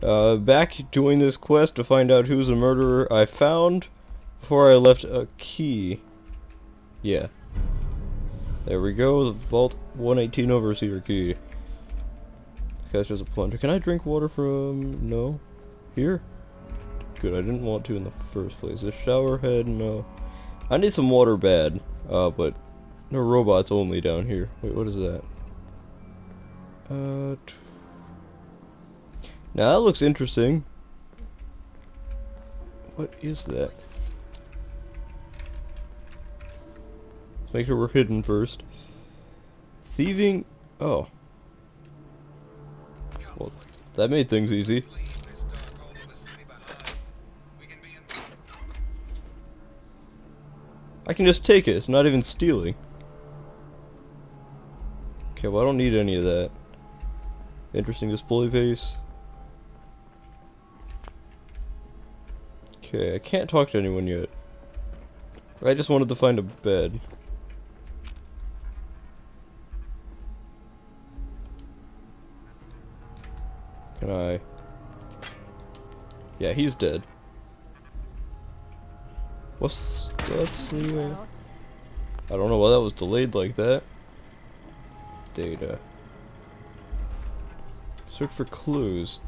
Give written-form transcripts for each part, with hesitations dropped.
Back doing this quest to find out who's the murderer. I found, before I left, a key. Yeah. There we go, the Vault 118 Overseer key. This guy's just a plunder. Can I drink water from... no? Here? Good, I didn't want to in the first place. The shower head, no. I need some water bad, but no robots only down here. Wait, what is that? Now that looks interesting. What is that? Let's make sure we're hidden first. Thieving. Oh. Well, that made things easy. I can just take it. It's not even stealing. Okay, well I don't need any of that. Interesting display case. Okay, I can't talk to anyone yet. I just wanted to find a bed. Can I... yeah, he's dead. Let's see. I don't know why that was delayed like that. Data. Search for clues.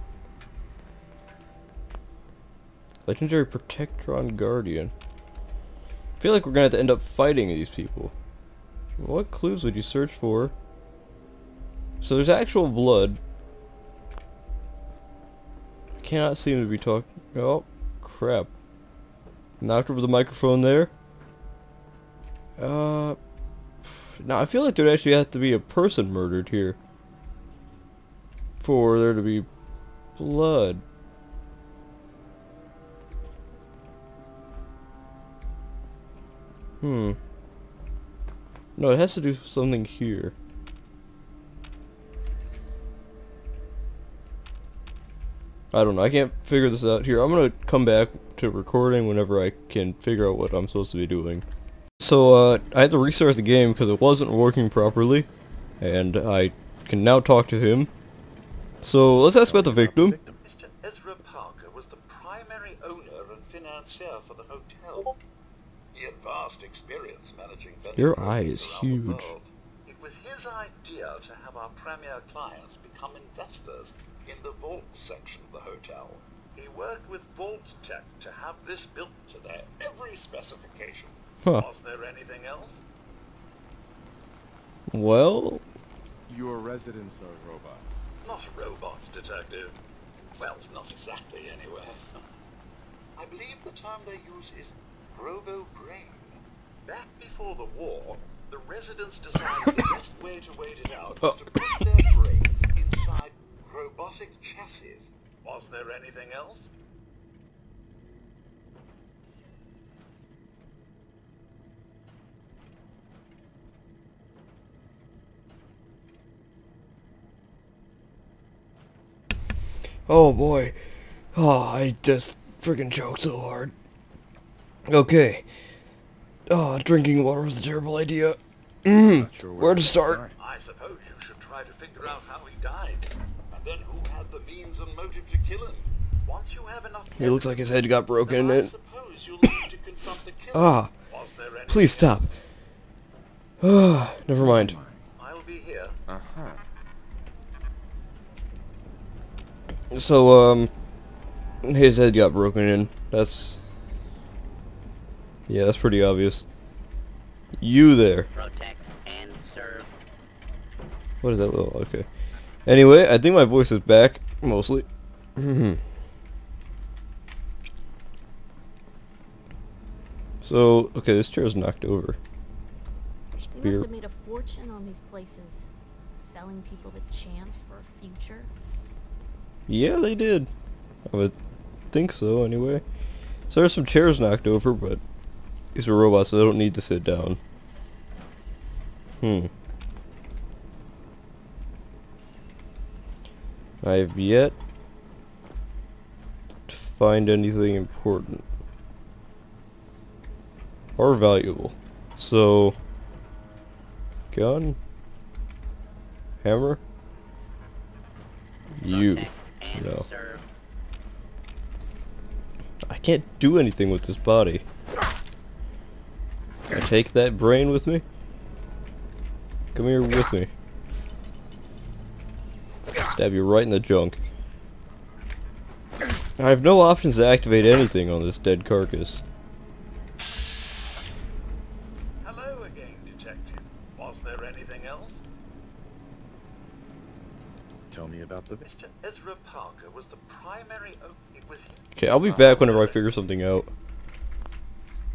Legendary Protectron Guardian. I feel like we're gonna have to end up fighting these people. What clues would you search for? So there's actual blood. Cannot seem to be talking. Oh, crap. Knocked over the microphone there. Now I feel like there'd actually have to be a person murdered here for there to be blood. No, it has to do something here. I don't know, I can't figure this out here. I'm gonna come back to recording whenever I can figure out what I'm supposed to be doing. So, I had to restart the game because it wasn't working properly, and I can now talk to him. So, let's ask about the victim. Mr. Ezra Parker was the primary owner and financier for the hotel. He had vast experience managing venture Your eye is around the huge. world. It was his idea to have our premier clients become investors in the vault section of the hotel. He worked with Vault Tech to have this built to their every specification. Huh. Was there anything else? Well... your residents are robots. Not robots, Detective. Well, not exactly, anyway. I believe the term they use is Robo brain. Back before the war, the residents decided the best way to wait it out was to put their brains inside robotic chassis. Was there anything else? oh boy. Oh, I just freaking choked so hard. Okay. Oh, drinking water was a terrible idea. Sure Where to start? I suppose you should try to figure out how he died, and then who had the means and motive to kill him. Once you have enough, It looks like his head got broken then I and... suppose you'll need to confront the killer. ah, Was there anything please stop. Ah, never mind. I'll be here. So, his head got broken in. That's... yeah, that's pretty obvious. You there. Protect and serve. What is that little... okay. Anyway, I think my voice is back, mostly. So, okay, this chair is knocked over. They must have made a fortune on these places, selling people the chance for a future. Yeah, they did. I would think so, anyway. So there's some chairs knocked over, but these are robots, so they don't need to sit down. I have yet to find anything important or valuable. So, gun, hammer, you. Protect and No. serve. can't do anything with this body. Can I take that brain with me? Come here with me. Stab you right in the junk. I have no options to activate anything on this dead carcass. Hello again, Detective. Was there anything else? Tell me about the... Mr. Ezra Parker was the primary... it was him. Okay, I'll be back whenever I figure something out.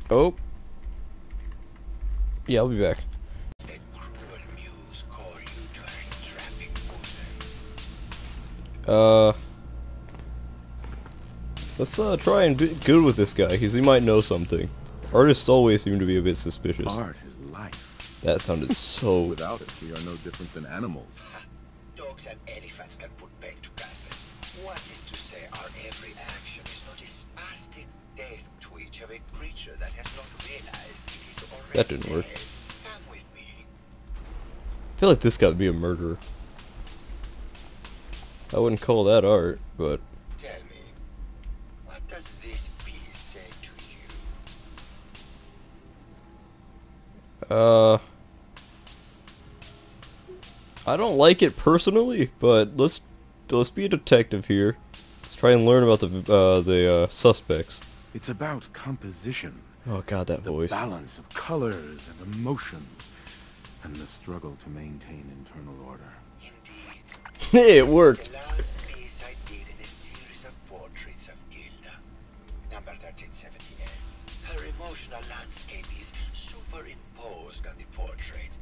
Oh. Yeah, I'll be back. Let's try and be good with this guy, because he might know something. Artists always seem to be a bit suspicious. Art is life. That sounded so... Without it, we are no different than animals. Dogs and elephants can put pen to canvas. What is to say our every action is not a spastic death twitch of a creature that has not realized it is already That didn't work. dead. Come with me. I feel like this got to be a murderer. I wouldn't call that art, but... Tell me, what does this piece say to you? I don't like it personally, but let's be a detective here. Let's try and learn about the suspects. It's about composition. Oh god, that The voice. balance of colors and emotions. And the struggle to maintain internal order. Indeed. It worked. The last piece I did in a series of portraits of Gilda. Number 1378. Her emotional landscape is superimposed on the portrait.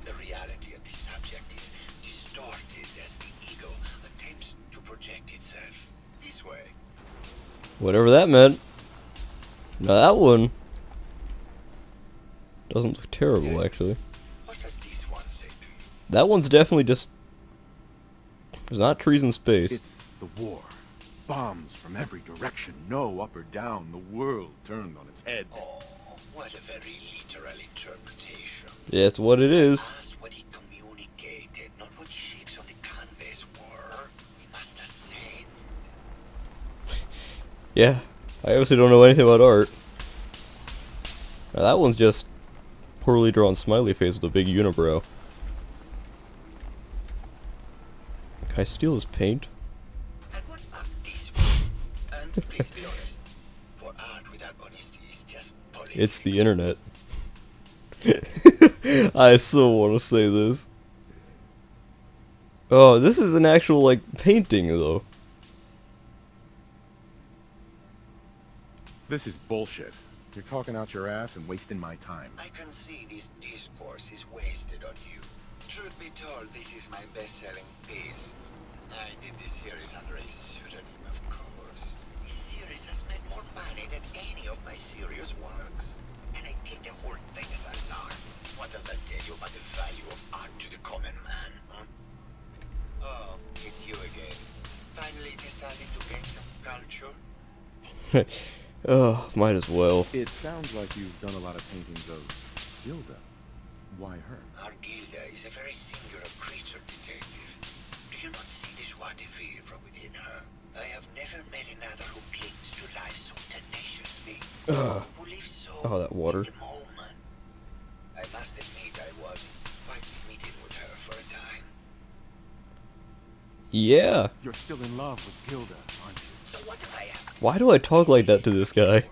The reality of the subject is distorted as the ego attempts to project itself this way. Whatever that meant. Now that one doesn't look terrible, actually. What does this one say to you? That one's definitely just... There's not trees in space. It's the war. Bombs from every direction. No up or down. The world turned on its head. Oh, what a very literal interpretation. Yeah, it's what it is. Asked what he communicated, not what the shapes on the canvas were. He must have said. Yeah, I obviously don't know anything about art. Now that one's just poorly drawn smiley face with a big unibrow. Can I steal his paint? And what about this one? And please be honest, for art without honesty is just politics. It's the internet. I so want to say this. Oh, this is an actual, like, painting, though. This is bullshit. You're talking out your ass and wasting my time. I can see this discourse is wasted on you. Truth be told, this is my best-selling piece. I did this series under a pseudonym, of course. This series has made more money than any of my serious works. And I take the whole thing as an art. What does that tell you about the value of art to the common man, huh? Oh, it's you again. Finally decided to gain some culture? Oh, might as well. It sounds like you've done a lot of paintings of Gilda. Why her? Our Gilda is a very singular creature, detective. Do you not see this joie de vivre from within her? I have never met another who clings to life so tenaciously. Who lives so Oh, that water. in the moment. I must admit I was quite smitten with her for a time. Yeah. You're still in love with Gilda, aren't you? So what if I am? Why do I talk like that to this guy?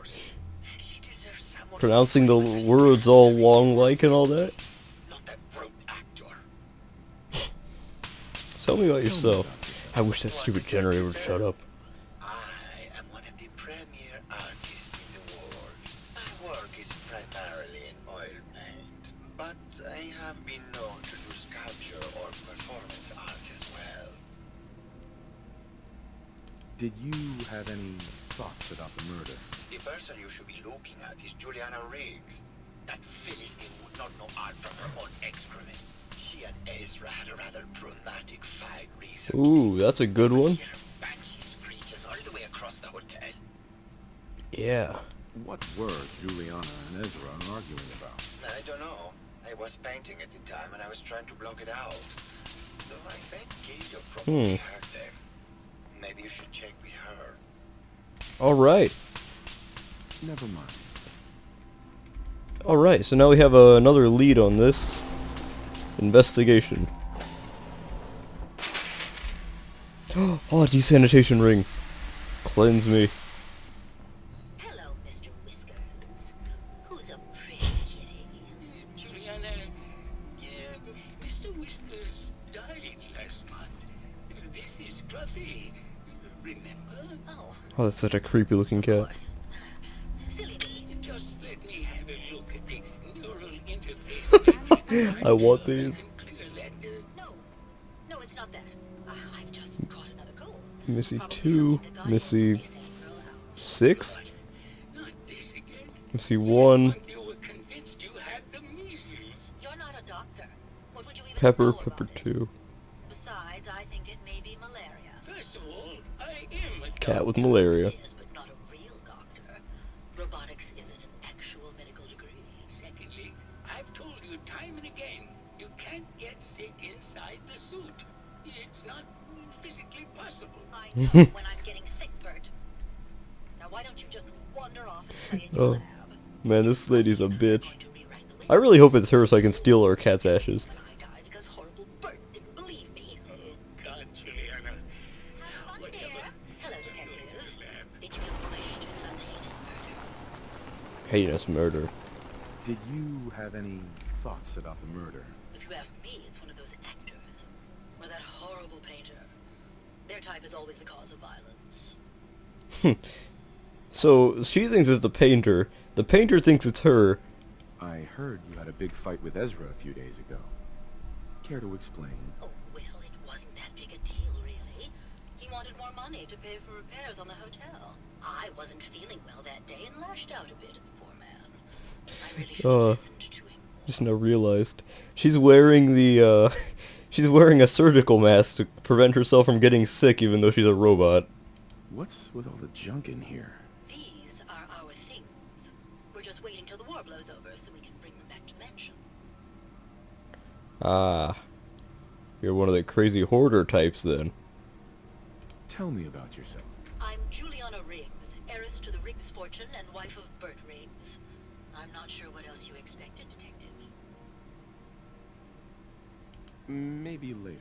She deserves someone Pronouncing the words all long like and all that? not that broke actor. Tell me about yourself. I wish that stupid generator would shut up. I am one of the premier artists in the world. My work is primarily in oil paint, but I have been known to do sculpture or performance art as well. Did you have any thoughts about the murder? The person you should be looking at is Juliana Riggs. That Philistine would not know art from her own excrement. She and Ezra had a rather dramatic fight recently. Ooh, that's a good one. Hear banshee screeches all the way across the hotel. Yeah. What were Juliana and Ezra arguing about? I don't know. I was painting at the time and I was trying to block it out. Though I bet Gilda probably heard them. Maybe you should check with her. Alright. Never mind. Alright, so now we have another lead on this investigation. Oh, desanitation ring. Cleanse me. Hello, Mr. Whiskers. Who's a pretty kitty? Juliana, Mr. Whiskers died last month. This is Scruffy. Remember? Oh, Oh, that's such a creepy looking of cat. course. Silly me. Just let me have a look at the neural interface. I want these. No. No, it's not that. I've just caught another cold. Missy Probably 2, something the guy Missy told me to throw out. 6, Not this again. Missy 1, You were convinced you had the measles. You're not a doctor. What would you even Pepper, know Pepper about it? 2. Besides, I think it may be malaria. First of all, I am a Cat with doctor. malaria. Yes, but not a real doctor. Robotics isn't an actual medical degree. Secondly, I've told you time and again, you can't get sick inside the suit. It's not physically possible. I know when I'm getting sick, Bert. Now why don't you just wander off and play in your Oh, lab? man, this lady's a I'm bitch. going to rewrite the I really hope it's her so I can steal her cat's ashes. And I died because horrible Bert didn't believe me. Oh, God, Juliana. Have fun, Whatever. dear. Hello, detective. Go to the lab. Did you have a question about the heinous murder? Heinous murder. Did you have any thoughts about the murder? If you ask me, it's one of those actors. Or that horrible painter. Their type is always the cause of violence. So, she thinks it's the painter. The painter thinks it's her. I heard you had a big fight with Ezra a few days ago. Care to explain? Oh, well, it wasn't that big a deal, really. He wanted more money to pay for repairs on the hotel. I wasn't feeling well that day and lashed out a bit at the poor man. I really should have listened to him more. Just now realized. She's wearing the, she's wearing a surgical mask to prevent herself from getting sick even though she's a robot. What's with all the junk in here? These are our things. We're just waiting till the war blows over so we can bring them back to Mansion. Ah. You're one of the crazy hoarder types then. Tell me about yourself. I'm Juliana Riggs, heiress to the Riggs fortune and wife of Bert Riggs. I'm not sure what else you expected, detective. Maybe later.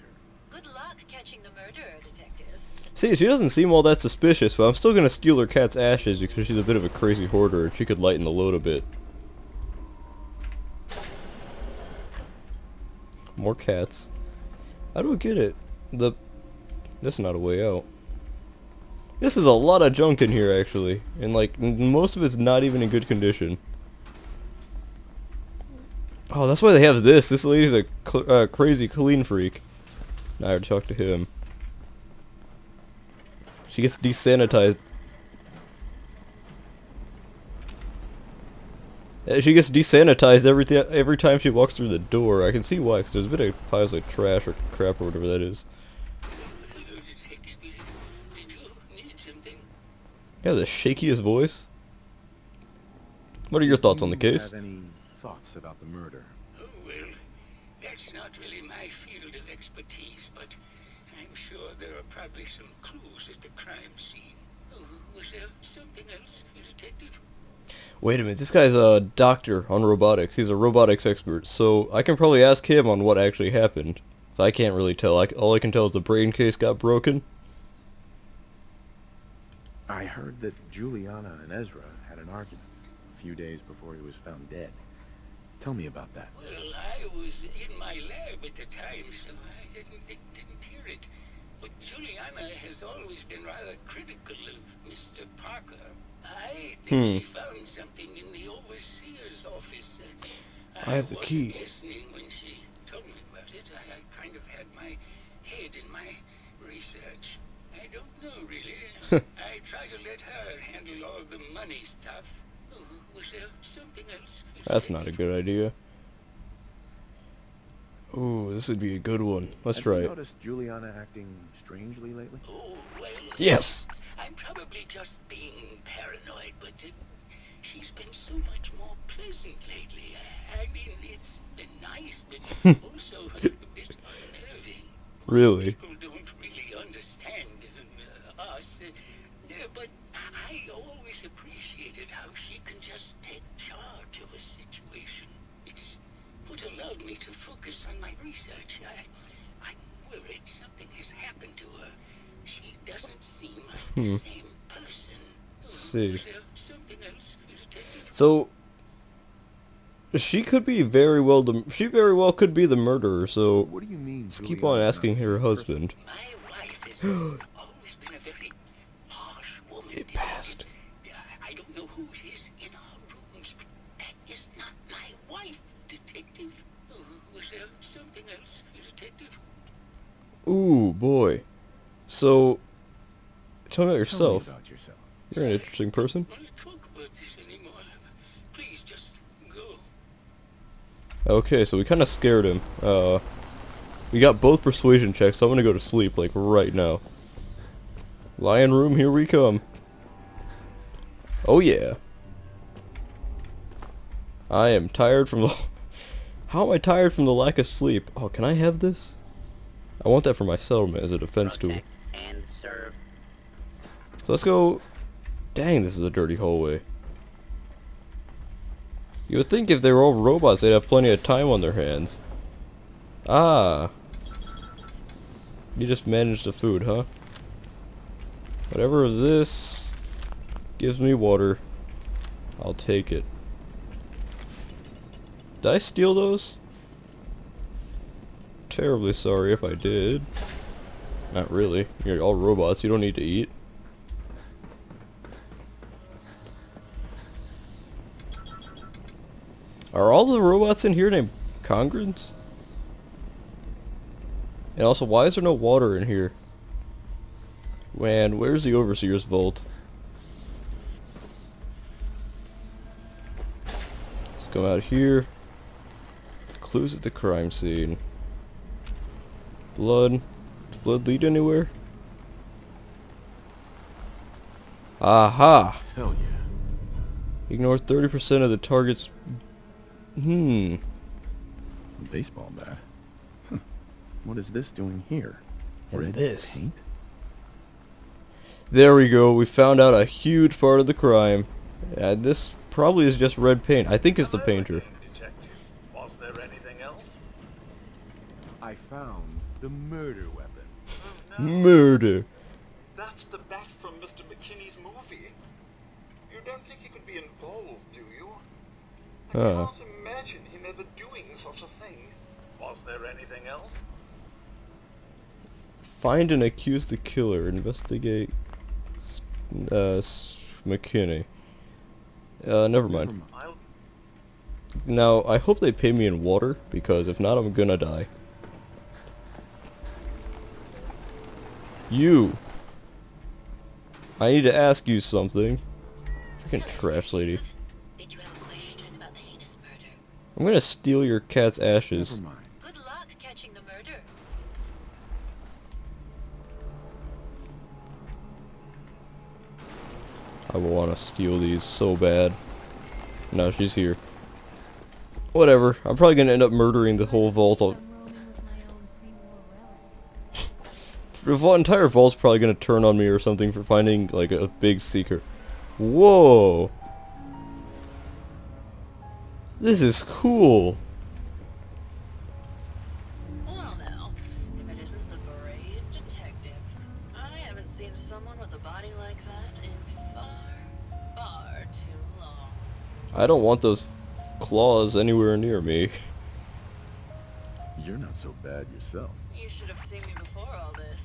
Good luck catching the murderer, detective. See, she doesn't seem all that suspicious, but I'm still gonna steal her cat's ashes because she's a bit of a crazy hoarder and she could lighten the load a bit. More cats. I don't get it. This is not a way out. This is a lot of junk in here, actually. And, like, most of it's not even in good condition. Oh, that's why they have this. This lady's a crazy clean freak. Now I have to talk to him. She gets desanitized. She gets desanitized every time she walks through the door. I can see why, because there's a bit of piles of trash or crap or whatever that is. Hello, detective. Did you need something? Yeah, the shakiest voice. What are your thoughts on the Do you case? have any thoughts about the murder? Oh, well, that's not really my field of expertise, but I'm sure there are probably some clues at the crime scene. Oh, was there something else, detective? Wait a minute, this guy's a doctor on robotics. He's a robotics expert, so I can probably ask him on what actually happened. So I can't really tell. All I can tell is the brain case got broken. I heard that Juliana and Ezra had an argument a few days before he was found dead. Tell me about that. Well, I was in my lab at the time, so I didn't hear it. But Juliana has always been rather critical of Mr. Parker. I think she found something in the overseer's office. I have the key. wasn't listening when she told me about it. I kind of had my head in my research. I don't know, really. I try to let her handle all the money stuff. Oh, was there something else? That's not a good idea. Ooh, this would be a good one. Let's try Have you it. noticed Juliana acting strangely lately? Oh, well, Yes! I'm probably just being paranoid, but she's been so much more pleasant lately. I mean, it's been nice, but also a bit unnerving. Really? People don't really understand us. But I always appreciated how she can just take charge of a situation. It's what allowed me to focus on my research. I'm worried something has happened to her. She doesn't seem like the same person. Let's see. Is there something else, Detective? So she could be very well could be the murderer, so What do you mean? let's keep on asking her husband. My wife has always been a very harsh woman. It passed. I don't know who it is in our rooms, but that is not my wife, Detective. Was there something else, Detective? Ooh, boy. So, tell me about Tell me yourself. about yourself. You're an interesting person. I don't want to talk about this anymore. Please just go. Okay, so we kind of scared him. We got both persuasion checks, so I'm gonna go to sleep, like, right now. Lion room, here we come. Oh yeah. I am tired from the... How am I tired from the lack of sleep? Oh, can I have this? I want that for my settlement as a defense tool. And serve. So let's go... Dang, this is a dirty hallway. You would think if they were all robots, they'd have plenty of time on their hands. Ah. You just managed the food, huh? Whatever this gives me water, I'll take it. Did I steal those? Terribly sorry if I did. Not really. You're all robots, you don't need to eat. Are all the robots in here named Congrans? And also, why is there no water in here? Man, where's the Overseer's vault? Let's come out here. Clues at the crime scene. Blood. Does blood lead anywhere? Aha! Hell yeah. Ignore 30% of the target's... A baseball bat. Huh. What is this doing here? And Red this. paint? There we go. We found out a huge part of the crime. This probably is just red paint. I think it's the painter. Detective. Was there anything else? I found the murder weapon. Oh, no. Murder. That's the bat from Mr. McKinney's movie. You don't think he could be involved, do you? I can't imagine him ever doing such a thing. Was there anything else? Find and accuse the killer. Investigate McKinney. Never mind. I'll... Now, I hope they pay me in water, because if not, I'm gonna die. You! I need to ask you something. Freaking trash lady. Did you have a question about the heinous murder? I'm gonna steal your cat's ashes. Never mind. Good luck catching the murder. I will want to steal these so bad. No, she's here. Whatever. I'm probably gonna end up murdering the whole vault. I'm roaming with my own pre-war relic. The entire vault's probably gonna turn on me or something for finding like a big secret. Whoa! This is cool. Well now, if it isn't the brave detective. I haven't seen someone with a body like that in far, far too long. I don't want those claws anywhere near me. You're not so bad yourself. You should have seen me before all this.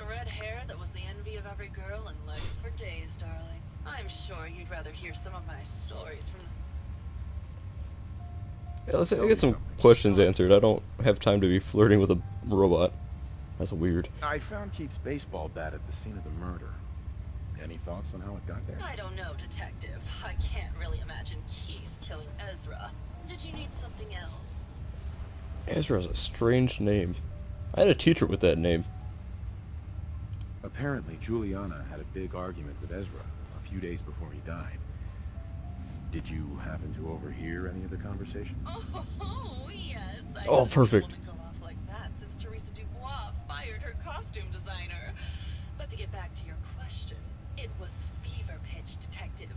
Red hair that was the envy of every girl and legs for days, darling. I'm sure you'd rather hear some of my stories from the... Yeah, let's get some questions answered. I don't have time to be flirting with a robot. That's weird. I found Keith's baseball bat at the scene of the murder. Any thoughts on how it got there? I don't know, detective. I can't really imagine Keith killing Ezra. Did you need something else? Ezra's a strange name. I had a teacher with that name. Apparently, Juliana had a big argument with Ezra a few days before he died. Did you happen to overhear any of the conversation? Oh, yes. I Oh, haven't perfect. been able to go off like that since Teresa Dubois fired her costume designer. But to get back to your question, it was fever pitch snitch, Detective.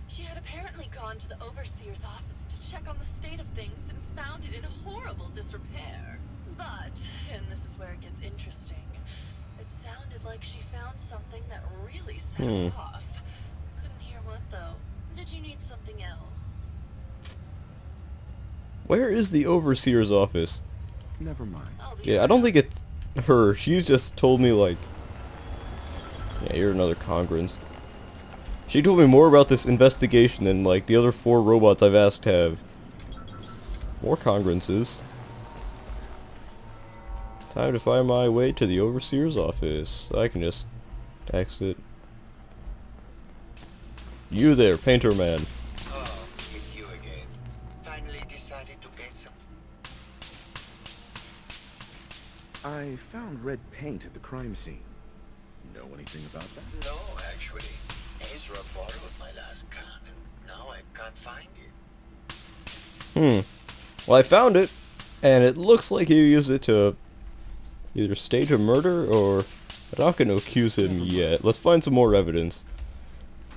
She had apparently gone to the Overseer's office to check on the state of things and found it in horrible disrepair. But, and this is where it gets interesting, it sounded like she found something that really set her off. Couldn't hear what, though. Did you need something else? Where is the Overseer's office? Never mind. Yeah, I don't think it's her. She just told me, like... Yeah, you're another congruence. She told me more about this investigation than, like, the other 4 robots I've asked have. More congruences. Time to find my way to the Overseer's office. I can just exit. You there, Painter Man. Oh, it's you again. Finally decided to get some. I found red paint at the crime scene. Know anything about that? No, actually. Ezra borrowed my last gun, and now I can't find it. Well, I found it, and it looks like he used it to either stage a murder or... I'm not going to accuse him yet. Let's find some more evidence.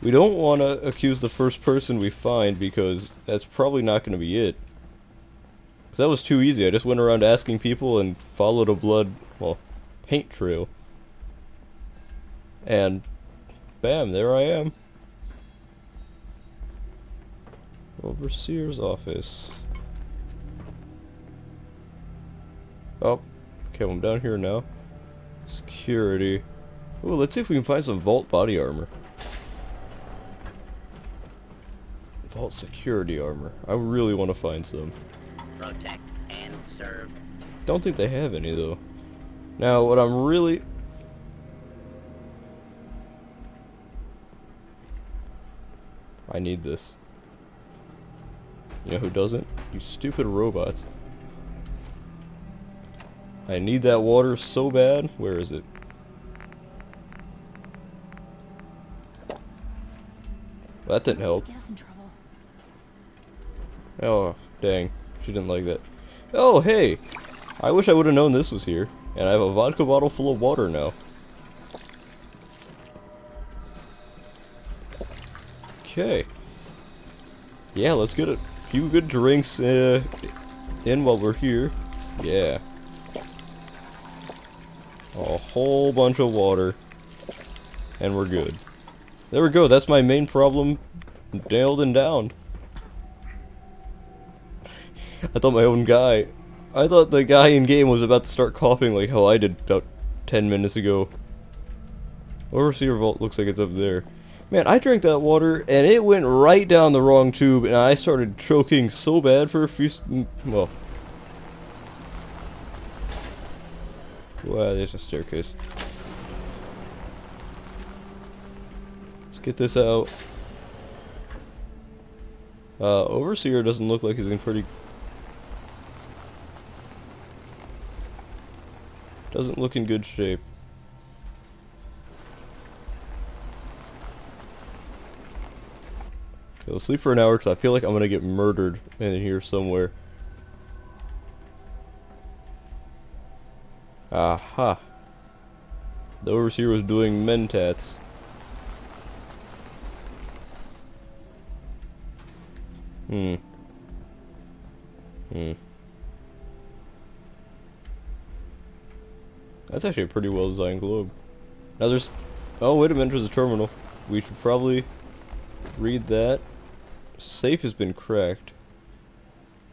We don't want to accuse the first person we find because that's probably not going to be it. 'Cause that was too easy. I just went around asking people and followed a paint trail. And bam, there I am. Overseer's office. Oh, okay, I'm down here now. Security. Ooh, let's see if we can find some Vault body armor. Vault security armor. I really want to find some. Protect and serve. Don't think they have any though. Now, what I'm really... I need this. You know who doesn't? You stupid robots. I need that water so bad. Where is it? Well, that didn't help. Get us in trouble. Oh, dang. She didn't like that. Oh, hey! I wish I would have known this was here. And I have a vodka bottle full of water now. Okay. Yeah, let's get a few good drinks in while we're here. Yeah. A whole bunch of water. And we're good. There we go, that's my main problem nailed and down. I thought the guy in game was about to start coughing like how I did about 10 minutes ago. Overseer Vault looks like it's up there. Man, I drank that water and it went right down the wrong tube and I started choking so bad for a few... Well... Wow, there's a staircase. Let's get this out. Overseer doesn't look like he's in pretty... Doesn't look in good shape. Okay, let's sleep for an hour because I feel like I'm gonna get murdered in here somewhere. Aha. The Overseer was doing mentats. That's actually a pretty well designed globe. Now there's... Oh, wait a minute, there's a terminal. We should probably read that. Safe has been cracked.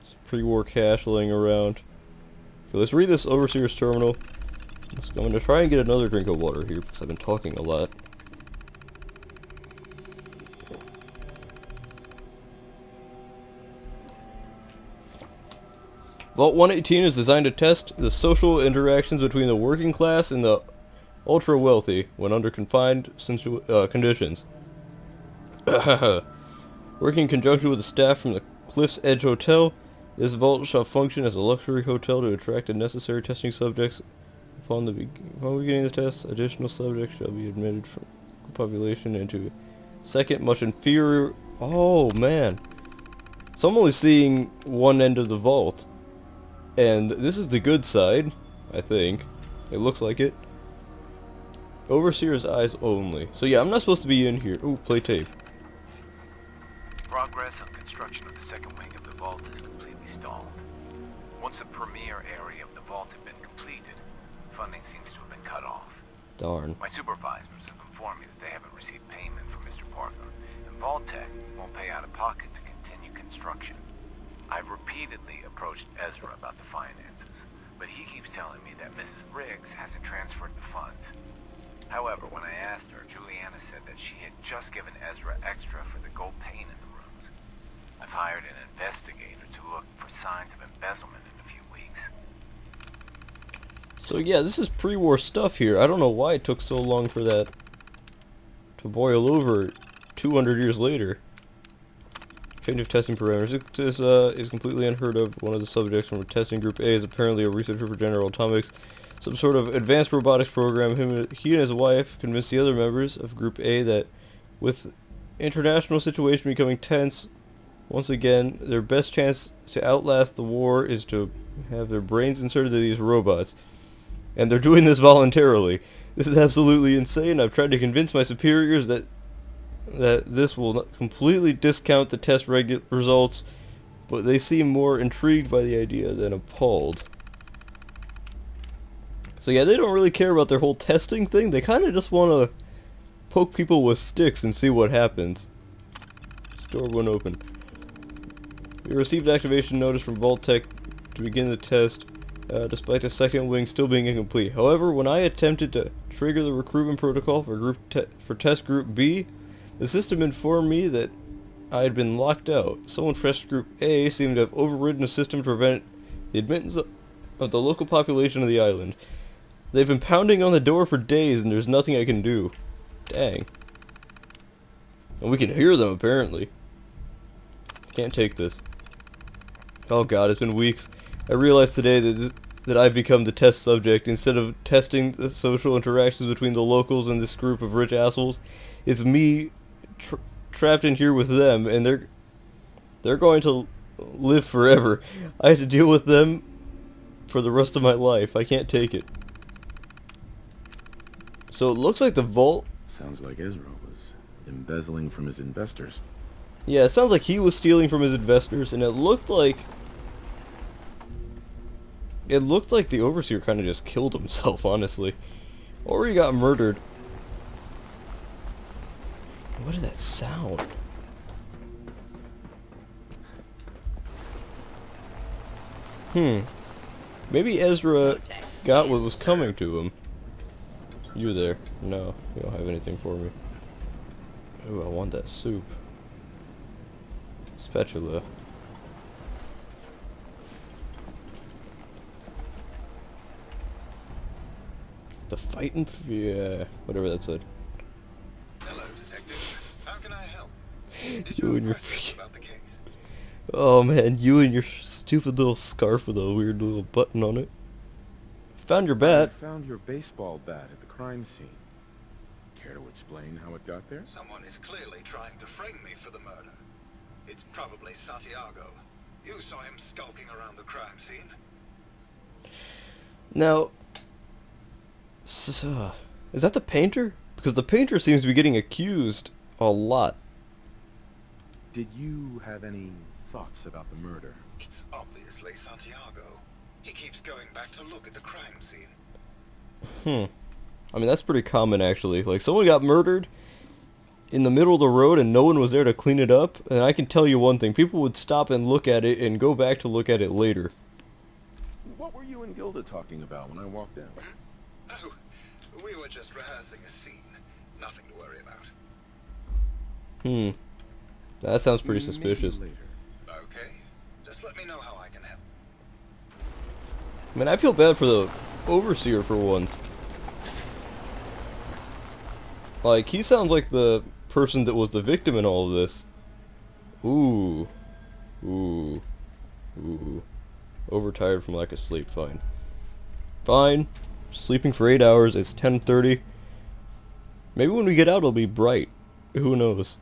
Some pre-war cash laying around. Okay, let's read this Overseer's terminal. I'm going to try and get another drink of water here because I've been talking a lot. Vault 118 is designed to test the social interactions between the working class and the ultra-wealthy when under confined conditions. Working in conjunction with the staff from the Cliff's Edge Hotel, this vault shall function as a luxury hotel to attract the necessary testing subjects. Upon beginning the test, additional subjects shall be admitted from the population into second, much inferior... Oh, man. So I'm only seeing one end of the vault. And this is the good side, I think. It looks like it. Overseer's eyes only. So yeah, I'm not supposed to be in here. Ooh, play tape. Progress on construction of the second wing of the vault is completely stalled. Once the premier area of the vault had been completed, funding seems to have been cut off. Darn. My supervisors have informed me that they haven't received payment from Mr. Parker, and Vault-Tec won't pay out of pocket to continue construction. I've repeatedly approached Ezra about the finances, but he keeps telling me that Mrs. Riggs hasn't transferred the funds. However, when I asked her, Juliana said that she had just given Ezra extra for the gold paint in the rooms. I've hired an investigator to look for signs of embezzlement in a few weeks. So yeah, this is pre-war stuff here. I don't know why it took so long for that to boil over 200 years later. Change of testing parameters. This is completely unheard of. One of the subjects from testing group A is apparently a researcher for General Atomics, some sort of advanced robotics program. He and his wife convinced the other members of group A that with international situation becoming tense, once again, their best chance to outlast the war is to have their brains inserted into these robots. And they're doing this voluntarily. This is absolutely insane. I've tried to convince my superiors that this will completely discount the test results, but they seem more intrigued by the idea than appalled. So yeah, they don't really care about their whole testing thing. They kind of just want to poke people with sticks and see what happens. Store won't open. We received activation notice from Vault-Tec to begin the test, despite the second wing still being incomplete. However, when I attempted to trigger the recruitment protocol for test group B, the system informed me that I had been locked out. Someone from test group A seemed to have overridden the system to prevent the admittance of the local population of the island. They've been pounding on the door for days and there's nothing I can do. Dang. And we can hear them apparently. Can't take this. Oh god, it's been weeks. I realized today that I've become the test subject. Instead of testing the social interactions between the locals and this group of rich assholes, it's me trapped in here with them, and they're going to live forever. I have to deal with them for the rest of my life. I can't take it. So it looks like the vault... Sounds like Ezra was embezzling from his investors. Yeah, it sounds like he was stealing from his investors, and it looked like the Overseer kind of just killed himself, honestly. Or he got murdered. What is that sound? Maybe Ezra got what was coming to him. You there? No, you don't have anything for me. Ooh, I want that soup. Spatula. The fighting, yeah, whatever that said. Hello, detective. How can I help? You and your freaking... Oh man, you and your stupid little scarf with a weird little button on it. Found your bat. I found your baseball bat at the crime scene. Care to explain how it got there? Someone is clearly trying to frame me for the murder. It's probably Santiago. You saw him skulking around the crime scene. Now, is that the painter? Because the painter seems to be getting accused a lot. Did you have any thoughts about the murder? It's obviously Santiago. He keeps going back to look at the crime scene. I mean, that's pretty common, actually. Like, someone got murdered in the middle of the road and no one was there to clean it up. And I can tell you one thing. People would stop and look at it and go back to look at it later. What were you and Gilda talking about when I walked in? Oh, we were just rehearsing a scene. Nothing to worry about. That sounds pretty suspicious. Okay. Just let me know how I can help. I mean, I feel bad for the Overseer for once. Like, he sounds like the person that was the victim in all of this. Ooh. Ooh. Ooh. Overtired from lack of sleep. Fine. Fine. Sleeping for 8 hours. It's 10:30. Maybe when we get out it'll be bright. Who knows?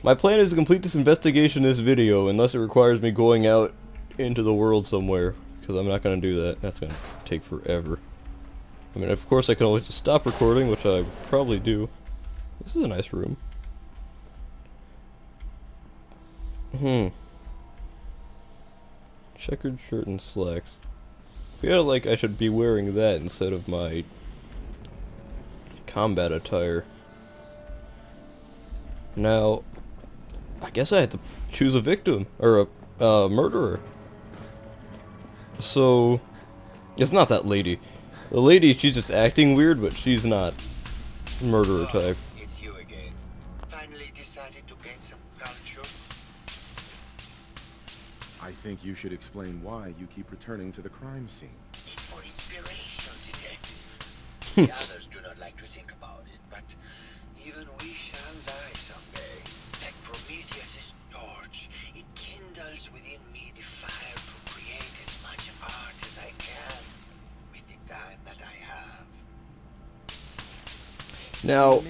My plan is to complete this investigation in this video unless it requires me going out into the world somewhere. Because I'm not going to do that. That's going to take forever. I mean, of course I can always just stop recording, which I probably do. This is a nice room. Checkered shirt and slacks. I feel like I should be wearing that instead of my combat attire. Now, I guess I had to choose a victim, or a murderer. So, it's not that lady. The lady, she's just acting weird, but she's not murderer type. It's you again. Finally decided to gain some culture. I think you should explain why you keep returning to the crime scene. It's for inspiration, detective. The others do not like to think about it, but even we shall die someday. Like Prometheus' torch, it kindles within me the fire to create as much art as I can with the time that I have. Now,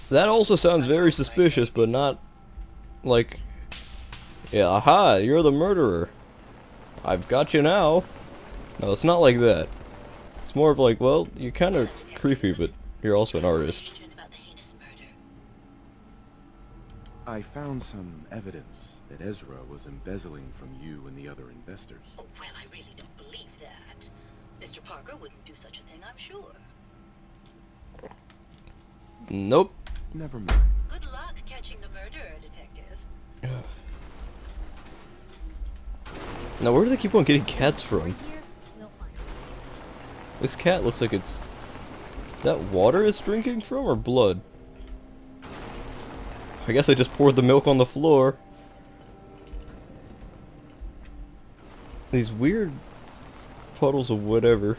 that also sounds very suspicious, but not like, yeah, aha, you're the murderer. I've got you now. No, it's not like that. It's more of like, well, you're kind of creepy, but you're also an artist. I found some evidence that Ezra was embezzling from you and the other investors. Oh, well, I really don't believe that. Mr. Parker wouldn't do such a thing, I'm sure. Nope. Never mind. Good luck catching the murderer, detective. Now, where do they keep on getting cats from? Here, we'll find it. This cat looks like it's... Is that water it's drinking from, or blood? I guess I just poured the milk on the floor. These weird puddles of whatever.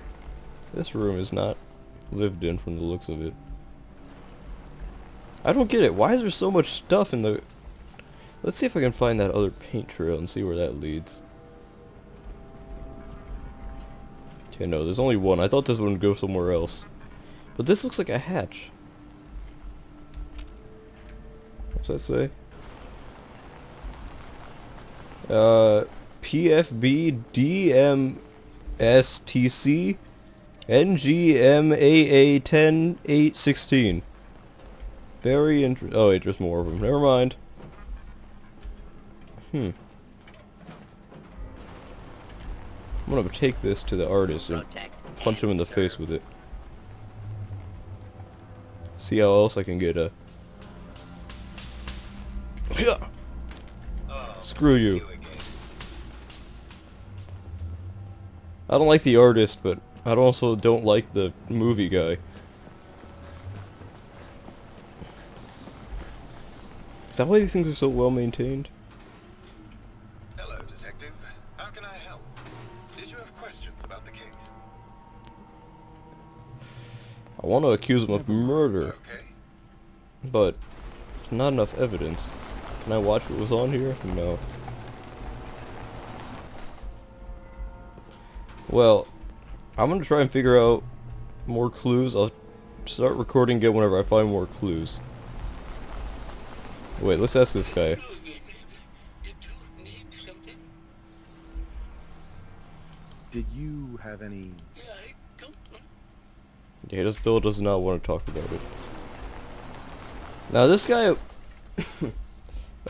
This room is not lived in from the looks of it. I don't get it. Why is there so much stuff in the... Let's see if I can find that other paint trail and see where that leads. Okay, no, there's only one. I thought this one would go somewhere else. But this looks like a hatch. What's that say? PFB DMSTC NGMAA 10816. Very interesting. Oh wait, there's more of them. Never mind. I'm gonna take this to the artist and punch him in the face with it. See how else I can get a... Screw you. I don't like the artist, but I also don't like the movie guy. Is that why these things are so well maintained? Hello, detective. How can I help? Did you have questions about the case? I want to accuse him of murder, Okay. but not enough evidence. Can I watch what was on here? No. Well, I'm gonna try and figure out more clues. I'll start recording again whenever I find more clues. Wait, let's ask this guy. Did you have any... Yeah, he still does not want to talk about it. Now this guy...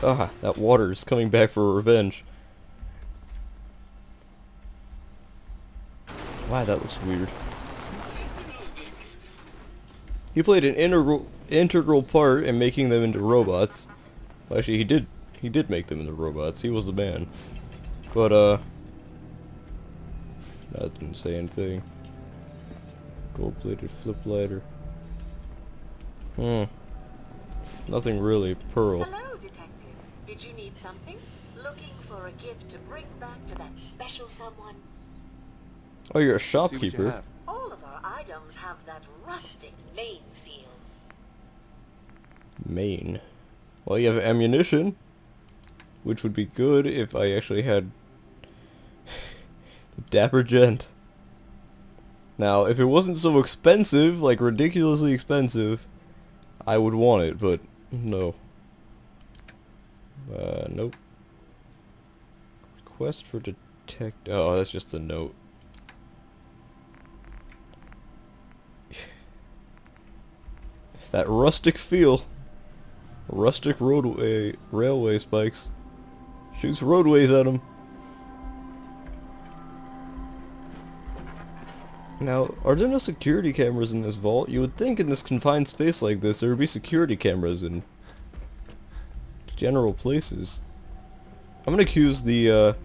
that water is coming back for revenge. Wow, that looks weird. He played an integral part in making them into robots. Actually, he did make them into robots. He was the man. But that didn't say anything. Gold-plated flip lighter. Nothing really. Pearl. Hello, detective. Did you need something? Looking for a gift to bring back to that special someone? Oh, you're a See what you shopkeeper. have. All of our items have that rustic Maine feel. Maine. Well, you have ammunition, which would be good if I actually had the Dapper Gent. Now, if it wasn't so expensive, like ridiculously expensive, I would want it, but no. Nope. Request for detect... Oh, that's just a note. It's that rustic feel. Rustic roadway, railway spikes. Shoots roadways at him. Now, are there no security cameras in this vault? You would think in this confined space like this there would be security cameras in general places. I'm gonna accuse the,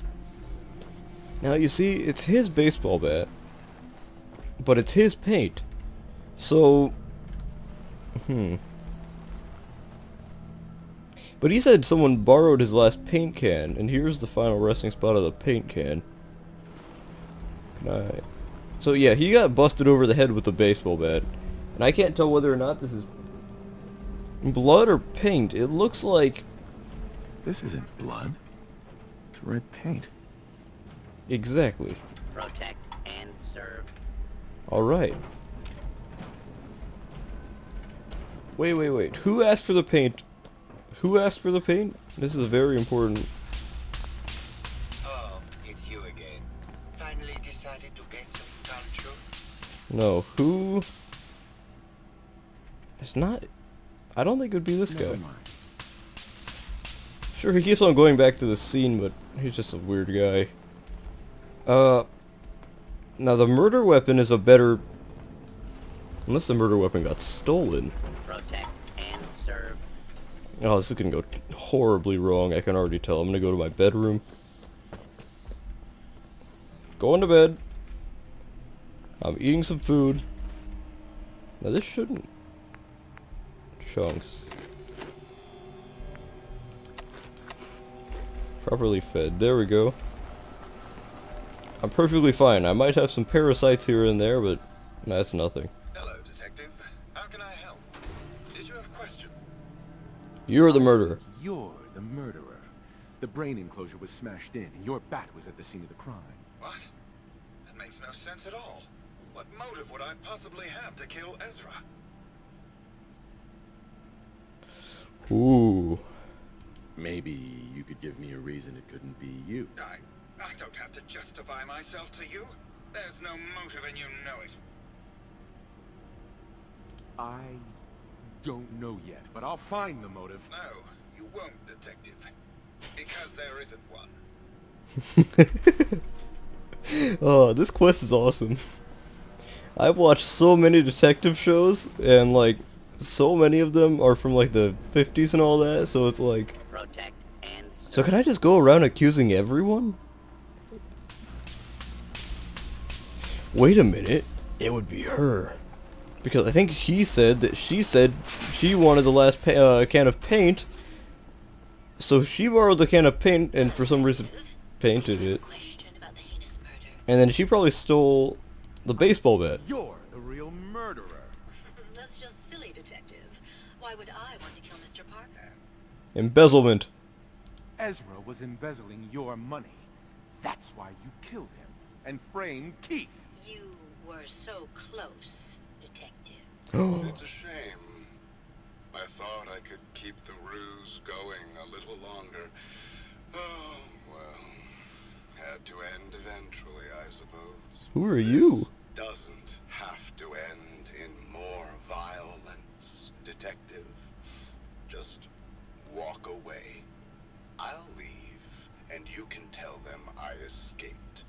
Now you see, it's his baseball bat. But it's his paint. So... But he said someone borrowed his last paint can, and here's the final resting spot of the paint can. So yeah, he got busted over the head with a baseball bat. And I can't tell whether or not this is blood or paint. It looks like... This isn't blood. It's red paint. Exactly. Protect and serve. Alright. Wait. Who asked for the paint? Who asked for the paint? This is very important. Oh, it's you again. Finally decided to get some culture? No, who... It's not... I don't think it would be this guy. Sure, he keeps on going back to the scene, but he's just a weird guy. Now the murder weapon is a better... Unless the murder weapon got stolen. Protect and serve. Oh, this is gonna go horribly wrong, I can already tell. I'm gonna go to my bedroom. Going to bed. I'm eating some food. Now this shouldn't... Chunks. Properly fed. There we go. I'm perfectly fine. I might have some parasites here and there, but that's nothing. Hello, detective. How can I help? Did you have questions? You're the murderer. You're the murderer. The brain enclosure was smashed in, and your bat was at the scene of the crime. What? That makes no sense at all. What motive would I possibly have to kill Ezra? Ooh. Maybe you could give me a reason it couldn't be you. I don't have to justify myself to you. There's no motive and you know it. I don't know yet, but I'll find the motive. No, you won't, detective. Because there isn't one. Oh, this quest is awesome. I've watched so many detective shows, and like, so many of them are from like the 50s and all that, so it's like... Protect and serve. So can I just go around accusing everyone? Wait a minute, it would be her. Because I think he said that she said she wanted the last can of paint, so she borrowed the can of paint and for some reason painted it. And then she probably stole the baseball bat. You're the real murderer. That's just silly, detective. Why would I want to kill Mr. Parker? Embezzlement. Ezra was embezzling your money. That's why you killed him and framed Keith. You were so close, detective. It's a shame. I thought I could keep the ruse going a little longer. Oh, well, had to end eventually, I suppose. Who are you? This doesn't have to end in more violence, detective. Just walk away. I'll leave, and you can tell them I escaped.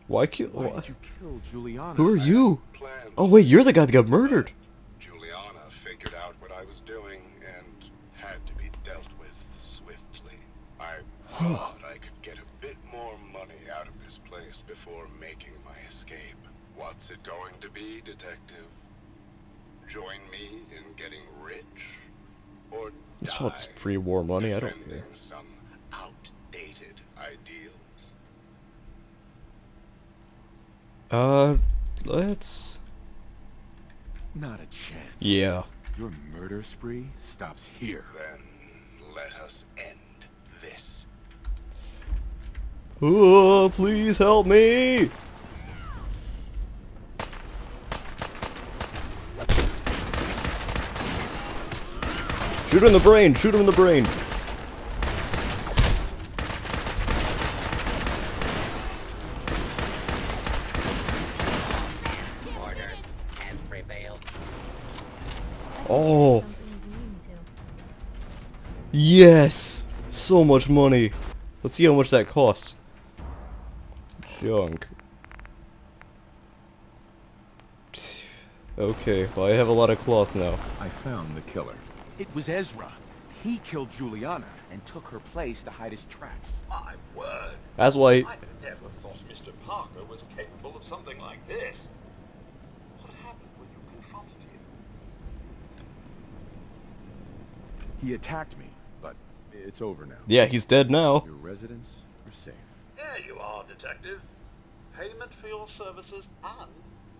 Why kill? Why did you kill Juliana? Who are you? Planned. Oh wait, you're the guy that got murdered. Juliana figured out what I was doing and had to be dealt with swiftly. I thought I could get a bit more money out of this place before making my escape. What's it going to be, detective? Join me in getting rich? Or This die one's pre-war money, I don't defending care. some outdated ideals? Let's... Not a chance. Yeah. Your murder spree stops here. Then let us end this. Oh, please help me! Shoot him in the brain! Shoot him in the brain! Order has prevailed. Oh! Yes! So much money. Let's see how much that costs. Junk. Okay, well I have a lot of cloth now. I found the killer. It was Ezra. He killed Juliana and took her place to hide his tracks. My word. That's why... I never thought Mr. Parker was capable of something like this. What happened when you confronted him? He attacked me, but it's over now. Yeah, he's dead now. Your residents are safe. There you are, Detective. Payment for your services and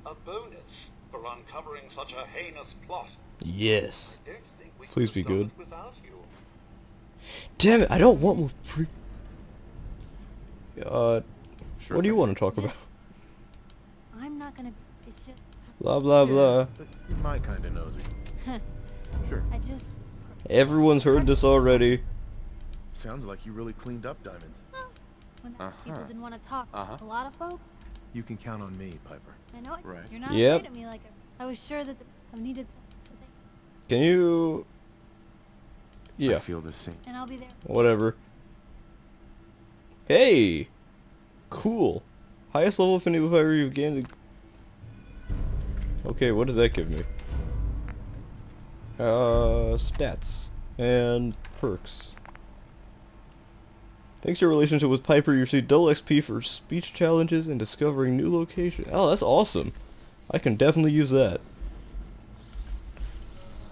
a bonus for uncovering such a heinous plot. Yes. I don't think we Please could be have done good. it without you. Damn it, I don't want more Sure what do you thing. want to talk about? I'm not gonna. It's just. Blah blah blah. But you're my kind of nosy. Sure. I just. Everyone's heard this already. Sounds like you really cleaned up Diamonds. When people didn't want to talk, Uh-huh. a lot of folks. You can count on me, Piper. I know it. Right. You're not Yep. afraid of me like I was sure that I needed something. Can you... Yeah, I feel the same. And I'll be there. whatever. Hey! Cool. Highest level affinity with fire you've gained. Okay, what does that give me? Stats. And perks. Thanks to your relationship with Piper, you receive double XP for speech challenges and discovering new locations. Oh, that's awesome. I can definitely use that.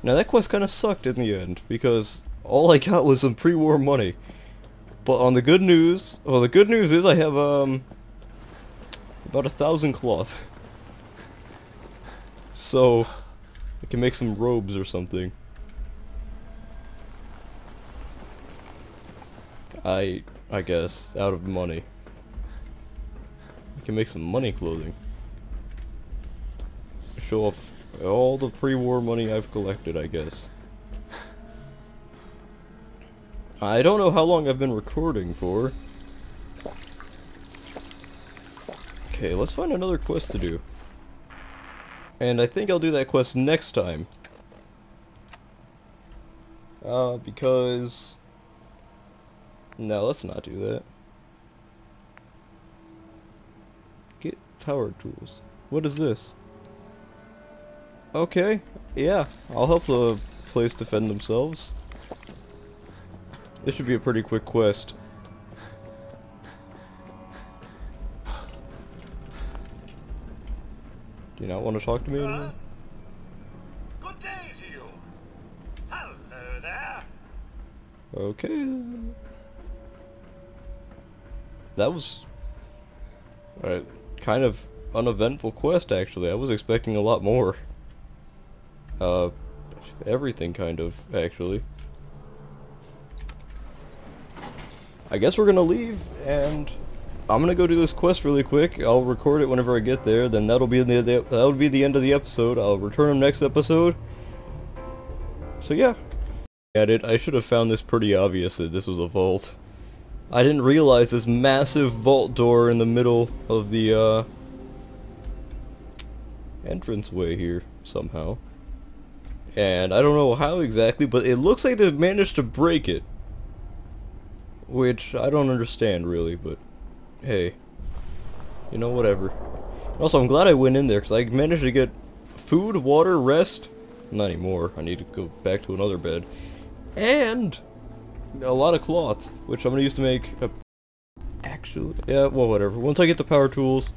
Now that quest kind of sucked in the end, because all I got was some pre-war money. But on the good news, well the good news is I have about 1,000 cloth. So, I can make some robes or something. I guess, out of money. I can make some money clothing. Show off all the pre-war money I've collected, I guess. I don't know how long I've been recording for. Okay, let's find another quest to do. And I think I'll do that quest next time. Because... No, let's not do that. Get power tools. What is this? Okay, yeah, I'll help the place defend themselves. This should be a pretty quick quest. Do you not want to talk to me anymore? Good day to you. Hello there. Okay. That was kind of uneventful quest, actually. I was expecting a lot more. Everything kind of, actually. I guess we're gonna leave, and I'm gonna go do this quest really quick. I'll record it whenever I get there. Then that'll be that'll be the end of the episode. I'll return them next episode. So yeah. At it, I should have found this pretty obvious that this was a vault. I didn't realize this massive vault door in the middle of the entranceway here somehow. And I don't know how exactly, but it looks like they've managed to break it. Which I don't understand really, but hey. You know, whatever. Also, I'm glad I went in there because I managed to get food, water, rest. Not anymore. I need to go back to another bed. And a lot of cloth, which I'm going to use to make a... Actually, yeah, well, whatever. Once I get the power tools,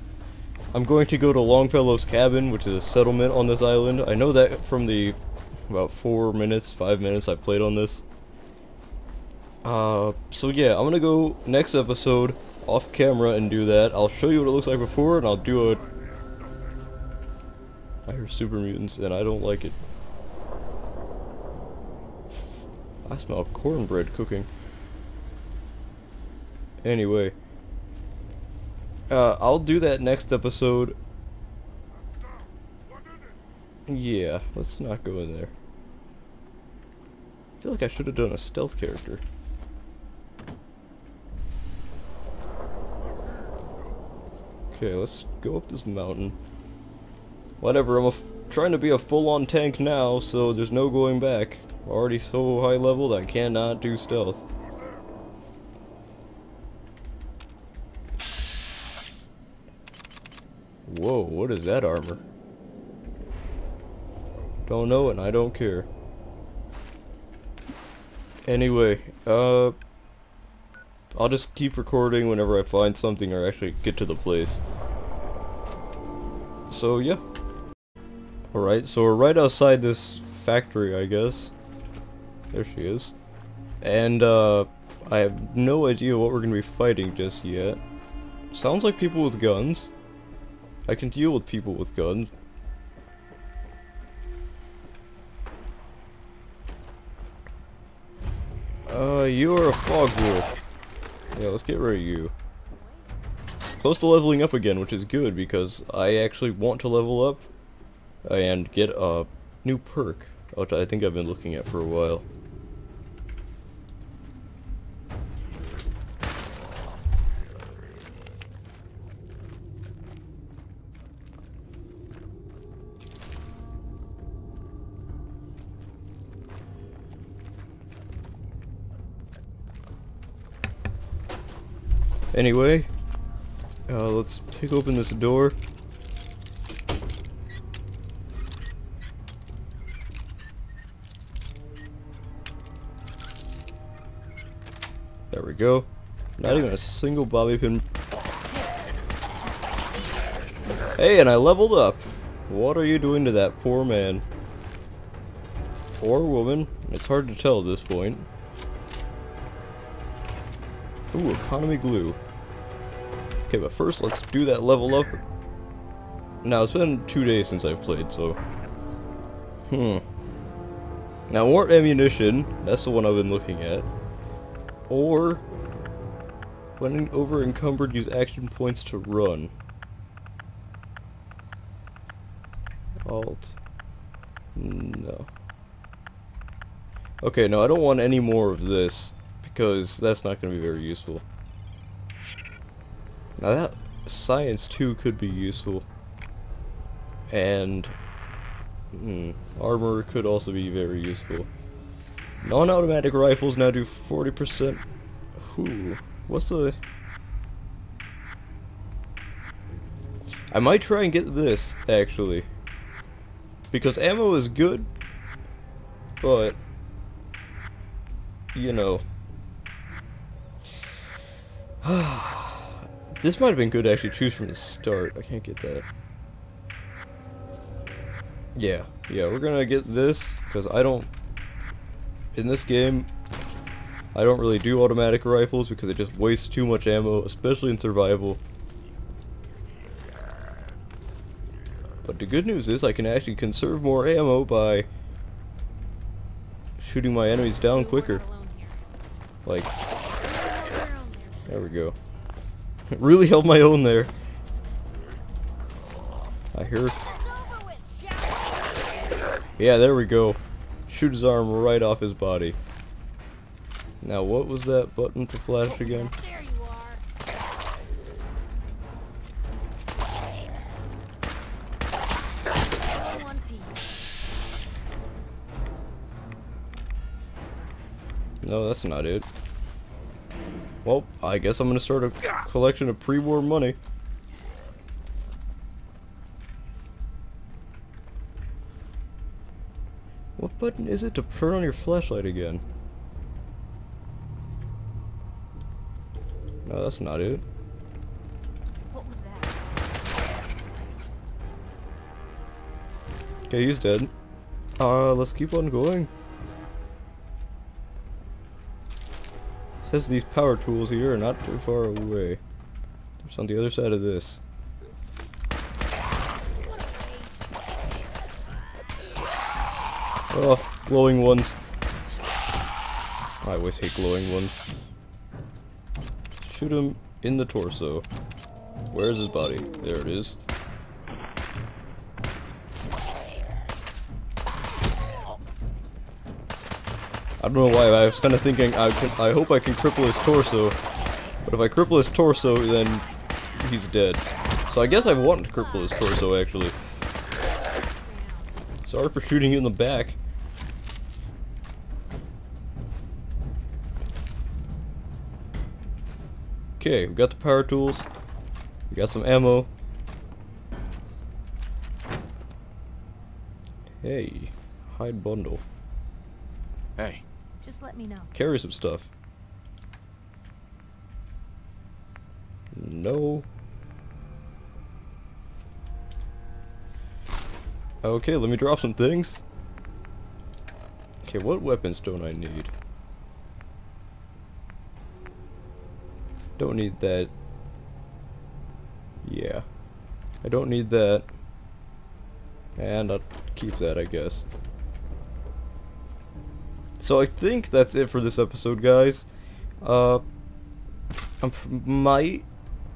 I'm going to go to Longfellow's cabin, which is a settlement on this island. I know that from the about 5 minutes I played on this. So yeah, I'm going to go next episode off camera and do that. I'll show you what it looks like before, and I'll do a... I hear super mutants, and I don't like it. I smell cornbread cooking. Anyway. I'll do that next episode. Yeah, let's not go in there. I feel like I should have done a stealth character. Okay, let's go up this mountain. Whatever, I'm trying to be a full-on tank now, so there's no going back. Already so high leveled, I cannot do stealth. Whoa, what is that armor? Don't know and I don't care. Anyway, I'll just keep recording whenever I find something or actually get to the place. So yeah. Alright, so we're right outside this factory, I guess. There she is. And I have no idea what we're gonna be fighting just yet. Sounds like people with guns. I can deal with people with guns. You're a fog wolf. Yeah, let's get rid of you. Close to leveling up again, which is good because I actually want to level up and get a new perk, which I think I've been looking at for a while. Anyway, let's pick open this door. There we go. Not even a single bobby pin. Hey, and I leveled up. What are you doing to that poor man? Or woman. It's hard to tell at this point. Ooh, economy glue. Okay, but first let's do that level up. Now, it's been 2 days since I've played, so... Now, more ammunition. That's the one I've been looking at. Or... when over encumbered, use action points to run. Alt. No. Okay, no, I don't want any more of this. Because that's not going to be very useful. Now that science 2 could be useful. And armor could also be very useful. Non-automatic rifles now do 40%. Ooh, what's the... I might try and get this, actually. Because ammo is good, but, you know... This might have been good to actually choose from the start. I can't get that. Yeah, we're gonna get this, because I don't... In this game, I don't really do automatic rifles because it just wastes too much ammo, especially in survival. But the good news is I can actually conserve more ammo by shooting my enemies down quicker. Like... There we go. Really held my own there. I hear... Yeah, there we go. Shoot his arm right off his body. Now, what was that button to flash again? There you are. One piece. No, that's not it. Well, I guess I'm gonna start a collection of pre-war money. What button is it to turn on your flashlight again? No, that's not it. What was that? Okay, he's dead. Let's keep on going. Says these power tools here are not too far away. It's on the other side of this. Oh, glowing ones. I always hate glowing ones. Shoot him in the torso. Where's his body? There it is. I don't know why, I was kind of thinking I hope I can cripple his torso, but if I cripple his torso, then he's dead. So I guess I want to cripple his torso, actually. Sorry for shooting you in the back. Okay, we got the power tools. We got some ammo. Hey, hide bundle. Hey, Just let me know. Carry some stuff. No. Okay, let me drop some things. Okay, what weapons don't I need? Don't need that. Yeah. I don't need that. And I'll keep that, I guess. So I think that's it for this episode, guys. I might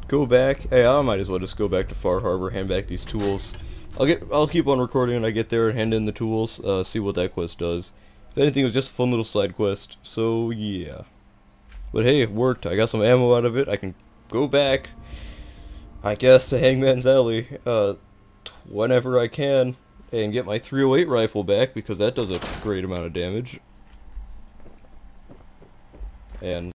go back. Hey, I might as well just go back to Far Harbor, hand back these tools. I'll keep on recording when I get there and hand in the tools. See what that quest does. If anything, it was just a fun little side quest. So yeah. But hey, it worked. I got some ammo out of it. I can go back, I guess, to Hangman's Alley whenever I can and get my 308 rifle back, because that does a great amount of damage. And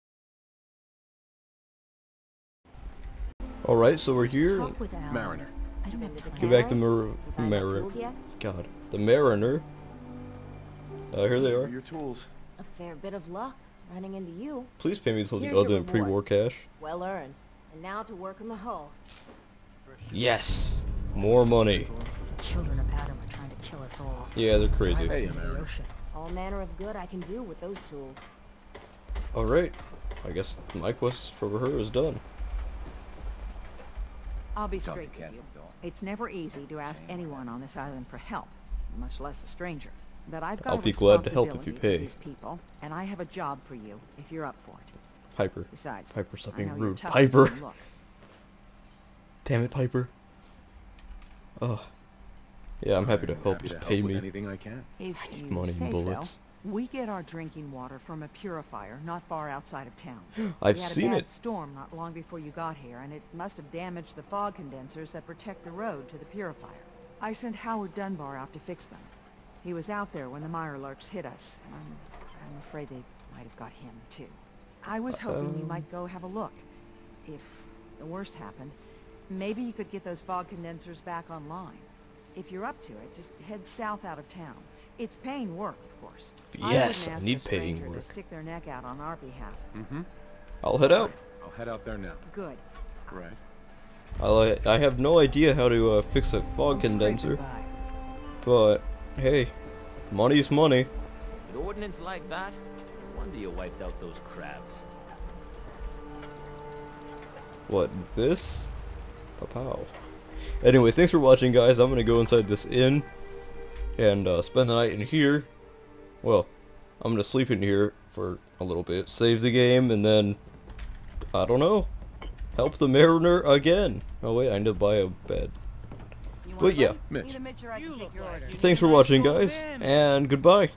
alright, so we're here. Talk with Al. Mariner. I don't have time. Get back to You find my Mariner. tools yet? God, the Mariner. Here they are. Your tools. A fair bit of luck running into you. Please pay me something Here's your other than reward. pre-war cash. Well earned. And now to work on the hull. Yes, more money. The children of Adam are trying to kill us all. Yeah, they're crazy. Hey, In the Mariner. ocean. All manner of good I can do with those tools. Alright, I guess my quest for her is done. I'll be Talk to straight with Cassie, you. Bill. It's never easy to ask anyone on this island for help, much less a stranger. But I've got I'll a be glad to help if you responsibility to pay. these people, and I have a job for you if you're up for it. Piper. Besides, Piper, stop I being know you're rude. tougher Piper. than you look. Damn it, Piper. Oh. Yeah, I'm happy to help. Happy Just to pay help with me. anything I can. If you Money and say bullets. so. We get our drinking water from a purifier not far outside of town. I've we had seen a bad it. storm not long before you got here, and it must have damaged the fog condensers that protect the road to the purifier. I sent Howard Dunbar out to fix them. He was out there when the Mirelurks hit us, and I'm afraid they might have got him too. I was hoping you might go have a look. If the worst happened, maybe you could get those fog condensers back online. If you're up to it, just head south out of town. It's paying work, of course. Yes, I wouldn't need ask a paying stranger work. to stick their neck out on our behalf. Mm-hmm. I'll head out. I'll head out there now. Good. Right. I have no idea how to fix a fog condenser, but hey, money's money. An ordinance like that? No wonder you wiped out those crabs. What, this? Pow. Anyway, thanks for watching, guys. I'm gonna go inside this inn and spend the night in here. Well, I'm gonna sleep in here for a little bit, save the game, and then, I don't know, help the Mariner again. Oh wait, I need to buy a bed. But yeah, Mitch. thanks for watching, guys, and goodbye.